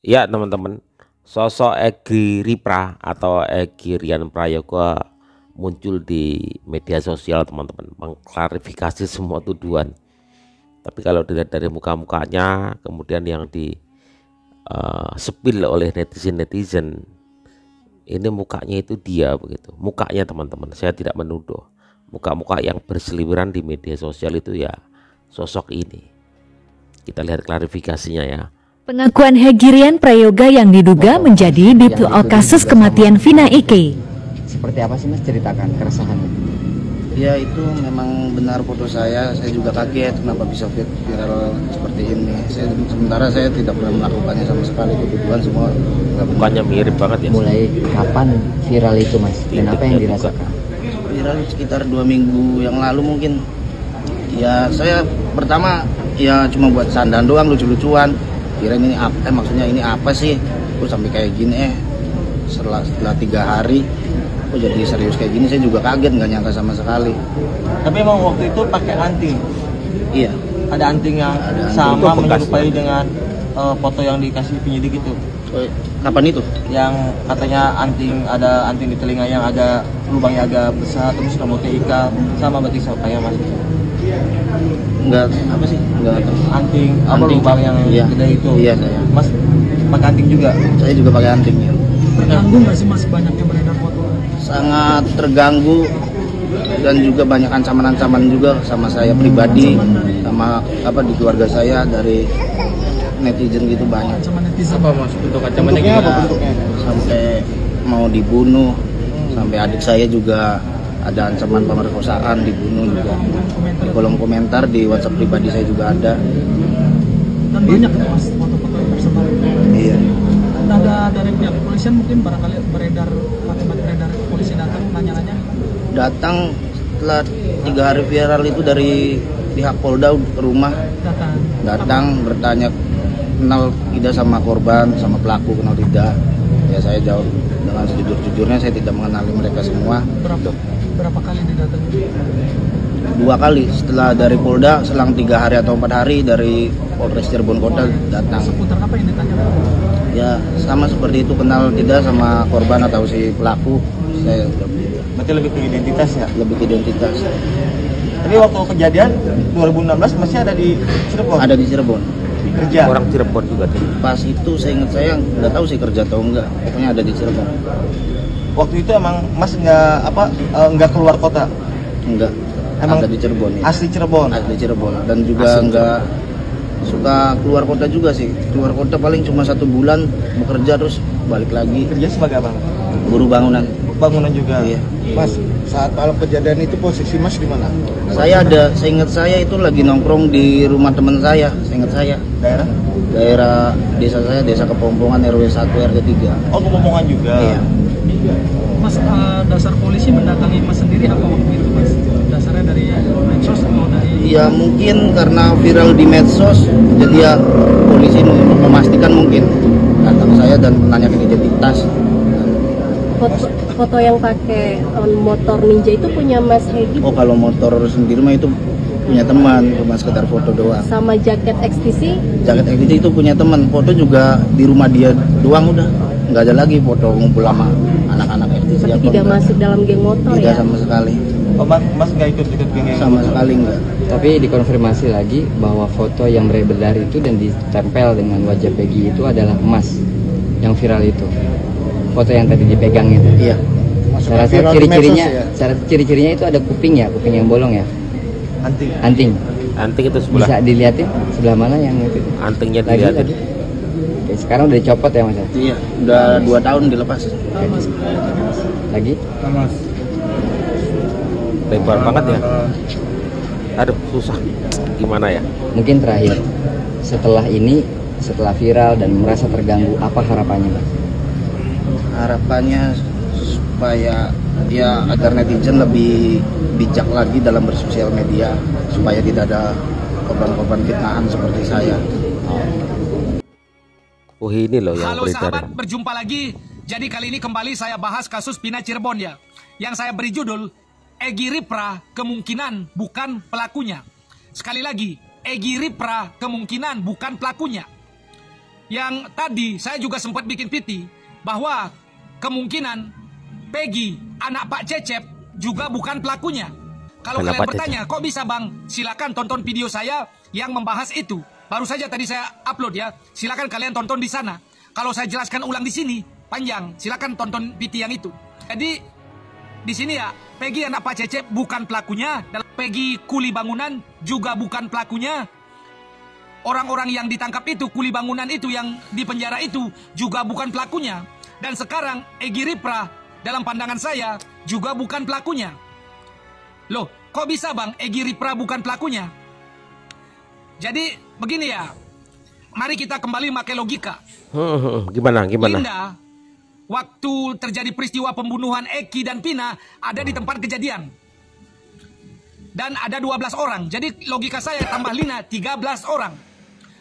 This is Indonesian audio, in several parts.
Ya teman-teman, sosok Egi Ripra atau Egi Rian Prayoga muncul di media sosial teman-teman, mengklarifikasi semua tuduhan. Tapi kalau dilihat dari muka-mukanya, kemudian yang di spill oleh netizen-netizen, ini mukanya itu dia begitu. Mukanya teman-teman, saya tidak menuduh. Muka-muka yang berseliweran di media sosial itu ya sosok ini. Kita lihat klarifikasinya ya. Pengakuan Hegirian Prayoga yang diduga menjadi ditual kasus kematian Vina Ike. Seperti apa sih Mas, ceritakan keresahannya? Ya itu memang benar foto saya juga kaget kenapa bisa viral seperti ini. Sementara saya tidak pernah melakukannya sama sekali, kebetulan semua Mukanya mirip banget ya. Mulai kapan viral itu Mas? Dan apa yang dirasakan? Viral sekitar 2 minggu yang lalu mungkin. Ya saya pertama ya cuma buat sandan doang, lucu-lucuan. Kirain ini apa, maksudnya ini apa sih? Terus sampai kayak gini setelah 3 hari kok jadi serius kayak gini, saya juga kaget, nggak nyangka sama sekali. Tapi emang waktu itu pakai anting. Iya. Ada anting yang Ada anting. sama Itu bekas menyerupai ya? dengan foto yang dikasih penyidik itu. Kapan itu? Yang katanya ada anting di telinga yang ada lubangnya agak besar, terus kamu ikat sama berarti kayak Mas. Enggak, apa sih? Enggak tahu. Anting apa Anting. lubang yang Iya. gede itu. Iya saya. Mas pakai anting juga. Saya juga pakai anting ya. Terganggu nggak sih Mas banyaknya beredar foto? Sangat terganggu dan juga banyak ancaman-ancaman juga sama saya pribadi, sama apa di keluarga saya, dari netizen gitu banyak. Ancaman netizen. Apa Mas? Bentuk ancamannya Ya, apa bentuknya? sampai mau dibunuh, sampai adik saya juga ada ancaman pemerkosaan, dibunuh juga. Di kolom komentar di WhatsApp pribadi saya juga ada. Dan banyak kan Mas foto-foto yang tersebar. Iya. Nah, ada dari pihak kepolisian mungkin barangkali akibat beredar polisi datang nanya-nanya. Datang setelah 3 hari viral itu dari pihak Polda ke rumah, datang bertanya kenal tidak sama korban, sama pelaku kenal tidak. Ya saya jawab dengan sejujur-jujurnya, saya tidak mengenali mereka semua. Berapa kali didatangi? 2 kali setelah dari Polda, selang 3 hari atau 4 hari dari Polres Cirebon Kota datang. Seputar apa yang ditanya? Ya sama seperti itu, kenal tidak sama korban atau si pelaku. Saya jawab gitu. Berarti lebih ke identitas ya. Lebih ke identitas. Tapi waktu kejadian 2016 masih ada di Cirebon. Ada di Cirebon. Kerja. Orang Cirebon juga tuh. Pas itu saya ingat, saya nggak tahu sih kerja atau enggak, pokoknya ada di Cirebon. Waktu itu emang Mas nggak keluar kota. Enggak, Emang ada di Cirebon ya. Asli Cirebon. Ada di Cirebon dan juga Asli enggak suka keluar kota juga sih. Keluar kota paling cuma 1 bulan bekerja terus balik lagi. Kerja sebagai apa? Buruh bangunan. Bangunan juga. Iya. Mas, saat malam kejadian itu posisi Mas di mana? Saya ingat saya itu lagi nongkrong di rumah teman saya. Ingat saya. Daerah desa saya, Desa Kepompongan RW 1 RT 3. Oh, Kepompong juga. Iya. Mas, dasar polisi mendatangi Mas sendiri apa waktu itu Mas? Dasarnya dari medsos atau dari? Ya mungkin karena viral di medsos, jadi ya polisi untuk memastikan mungkin datang saya dan menanyakan identitas. Foto yang pakai motor ninja itu punya Mas Hedi? Oh kalau motor sendiri mah itu punya teman, cuma sekedar foto doang. Sama jaket XTC? Jaket XTC itu punya teman, foto juga di rumah dia doang udah. Nggak ada lagi foto ngumpul sama anak-anak XTC. Tapi tidak masuk dalam geng motor tidak ya? sama sekali. Oh, Mas nggak ikut geng Sama sekali enggak. Tapi dikonfirmasi lagi bahwa foto yang beredar itu dan ditempel dengan wajah Peggy itu adalah Mas yang viral itu. Foto yang tadi dipegang itu. Iya. Saya rasa ciri-cirinya itu ada kuping yang bolong ya. Anting. Anting itu sebelah. Bisa dilihatin sebelah mana yang itu? Antingnya Lagi. dilihatin. Oke, sekarang udah dicopot ya Mas? Iya, udah 2 tahun dilepas. Lagi? Lebar banget ya. Aduh susah. Gimana ya? Mungkin terakhir, setelah viral dan merasa terganggu, apa harapannya Mas? Harapannya supaya ya agar netizen lebih bijak lagi dalam bersosial media, supaya tidak ada korban-korban fitnahan seperti saya. Oh ini loh yang Halo beredar. sahabat, berjumpa lagi. Jadi kali ini kembali saya bahas kasus Vina Cirebon ya. Yang saya beri judul Egi Ripra kemungkinan bukan pelakunya. Sekali lagi, Egi Ripra kemungkinan bukan pelakunya. yang tadi saya juga sempat bikin PT bahwa kemungkinan Peggy, anak Pak Cecep, juga bukan pelakunya. Kalau kalian bertanya, kok bisa bang? Silakan tonton video saya yang membahas itu. Baru saja tadi saya upload ya. Silakan kalian tonton di sana. Kalau saya jelaskan ulang di sini, panjang. Silakan tonton PT yang itu. Jadi di sini ya, Peggy anak Pak Cecep bukan pelakunya. Dan Peggy kuli bangunan juga bukan pelakunya. Orang-orang yang ditangkap itu, kuli bangunan itu yang di penjara itu juga bukan pelakunya. Dan sekarang Egy Ripra dalam pandangan saya juga bukan pelakunya. Loh, kok bisa bang Egy Ripra bukan pelakunya? Jadi begini ya, mari kita kembali pakai logika. Gimana? Linda, waktu terjadi peristiwa pembunuhan Eki dan Pina ada di tempat kejadian. Dan ada 12 orang. Jadi logika saya tambah Lina 13 orang.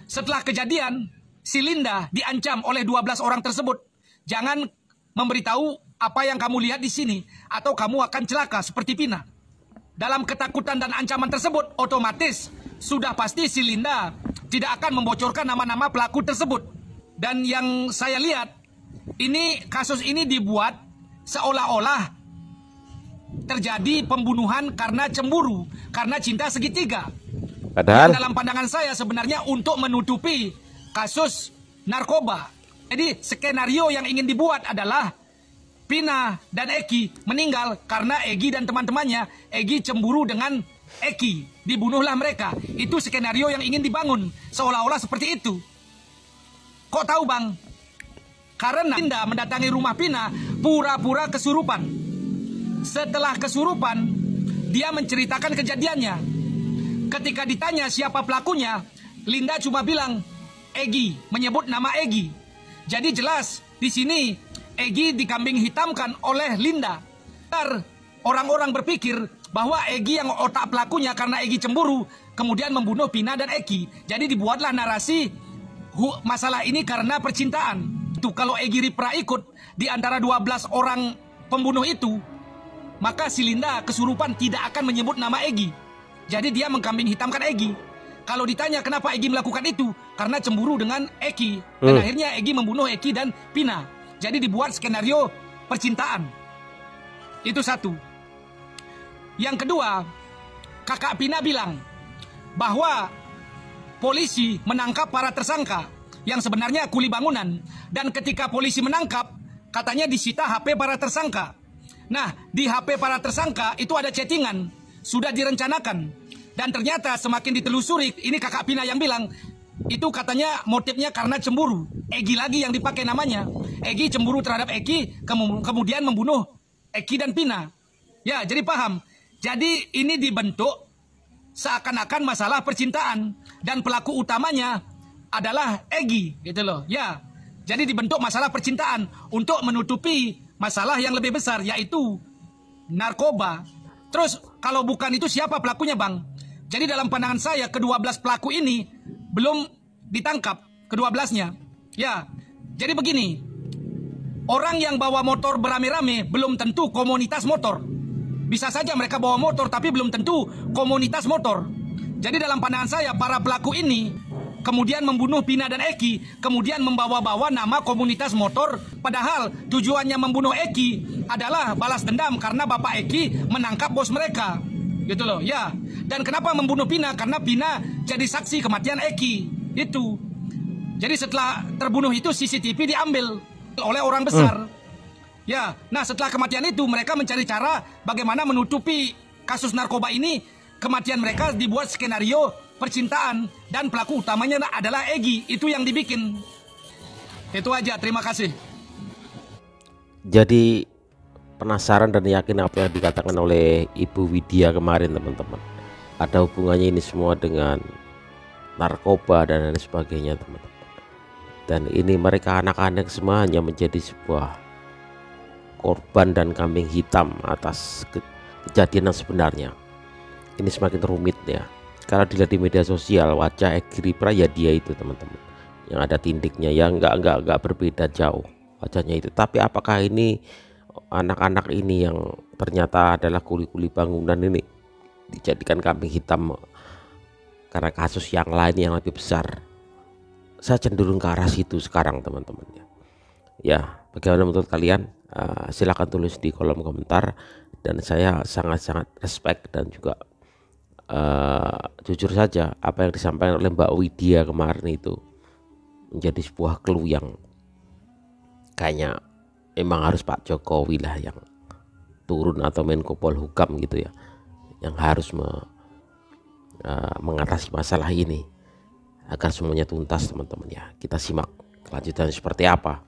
Setelah kejadian, si Linda diancam oleh 12 orang tersebut. Jangan memberitahu apa yang kamu lihat di sini atau kamu akan celaka seperti Pina. Dalam ketakutan dan ancaman tersebut, otomatis sudah pasti si Linda tidak akan membocorkan nama-nama pelaku tersebut. Dan yang saya lihat, kasus ini dibuat seolah-olah terjadi pembunuhan karena cemburu, karena cinta segitiga. Padahal dalam pandangan saya sebenarnya untuk menutupi kasus narkoba. Jadi skenario yang ingin dibuat adalah Pina dan Eki meninggal karena Egy dan teman-temannya. Egy cemburu dengan Eki, dibunuhlah mereka. Itu skenario yang ingin dibangun, seolah-olah seperti itu. Kok tahu bang? Karena Linda mendatangi rumah Pina pura-pura kesurupan. Setelah kesurupan, dia menceritakan kejadiannya. Ketika ditanya siapa pelakunya, Linda cuma bilang Egy, menyebut nama Egy. Jadi jelas di sini Egy dikambing hitamkan oleh Linda. Orang-orang berpikir bahwa Egy yang otak pelakunya karena Egy cemburu, kemudian membunuh Pina dan Eki. Jadi dibuatlah narasi masalah ini karena percintaan. Itu kalau Egy Ripra ikut di antara 12 orang pembunuh itu, maka si Linda kesurupan tidak akan menyebut nama Egy. Jadi dia mengkambing hitamkan Egy. Kalau ditanya kenapa Egy melakukan itu, karena cemburu dengan Eki. Dan akhirnya Egy membunuh Eki dan Pina. Jadi dibuat skenario percintaan. Itu satu. Yang kedua, kakak Pina bilang bahwa polisi menangkap para tersangka yang sebenarnya kuli bangunan. Dan ketika polisi menangkap, katanya disita HP para tersangka. Nah, di HP para tersangka itu ada chattingan. Sudah direncanakan. Dan ternyata semakin ditelusuri, ini kakak Pina yang bilang, itu katanya motifnya karena cemburu. Egy lagi yang dipakai namanya. Egy cemburu terhadap Eki, kemudian membunuh Eki dan Pina. Ya, jadi paham. Jadi ini dibentuk seakan-akan masalah percintaan. Dan pelaku utamanya adalah Egy, gitu loh. Ya, jadi dibentuk masalah percintaan untuk menutupi masalah yang lebih besar, yaitu narkoba. Terus kalau bukan itu siapa pelakunya bang? Jadi dalam pandangan saya ke-12 pelaku ini belum ditangkap, ke-12-nya. Ya, jadi begini. Orang yang bawa motor beramai-ramai belum tentu komunitas motor. Bisa saja mereka bawa motor tapi belum tentu komunitas motor. Jadi dalam pandangan saya para pelaku ini kemudian membunuh Pina dan Eki, kemudian membawa-bawa nama komunitas motor, padahal tujuannya membunuh Eki adalah balas dendam karena Bapak Eki menangkap bos mereka. Gitu loh, ya. Dan kenapa membunuh Pina? Karena Pina jadi saksi kematian Eki. Itu. Jadi setelah terbunuh itu CCTV diambil oleh orang besar. Ya, nah setelah kematian itu mereka mencari cara bagaimana menutupi kasus narkoba ini. Kematian mereka dibuat skenario percintaan dan pelaku utamanya adalah Egy. Itu yang dibikin. Itu aja, terima kasih. Jadi penasaran dan yakin apa yang dikatakan oleh Ibu Widya kemarin teman-teman. Ada hubungannya ini semua dengan narkoba dan lain sebagainya teman-teman. Dan ini mereka anak-anak semua hanya menjadi sebuah korban dan kambing hitam atas kejadian yang sebenarnya. Ini semakin rumit ya. Karena dilihat di media sosial wajah Egy Ripra ya dia itu teman-teman. Yang ada tindiknya yang enggak berbeda jauh wajahnya itu. Tapi apakah ini anak-anak ini yang ternyata adalah kuli-kuli bangunan ini dijadikan kambing hitam karena kasus yang lain yang lebih besar? saya cenderung ke arah situ sekarang teman-teman ya. Bagaimana menurut kalian? Silakan tulis di kolom komentar, dan saya sangat-sangat respect dan juga jujur saja apa yang disampaikan oleh Mbak Widya kemarin itu menjadi sebuah clue yang kayaknya memang harus Pak Jokowi lah yang turun, atau Menko Polhukam gitu ya, yang harus mengatasi masalah ini agar semuanya tuntas teman-teman ya. Kita simak kelanjutan seperti apa.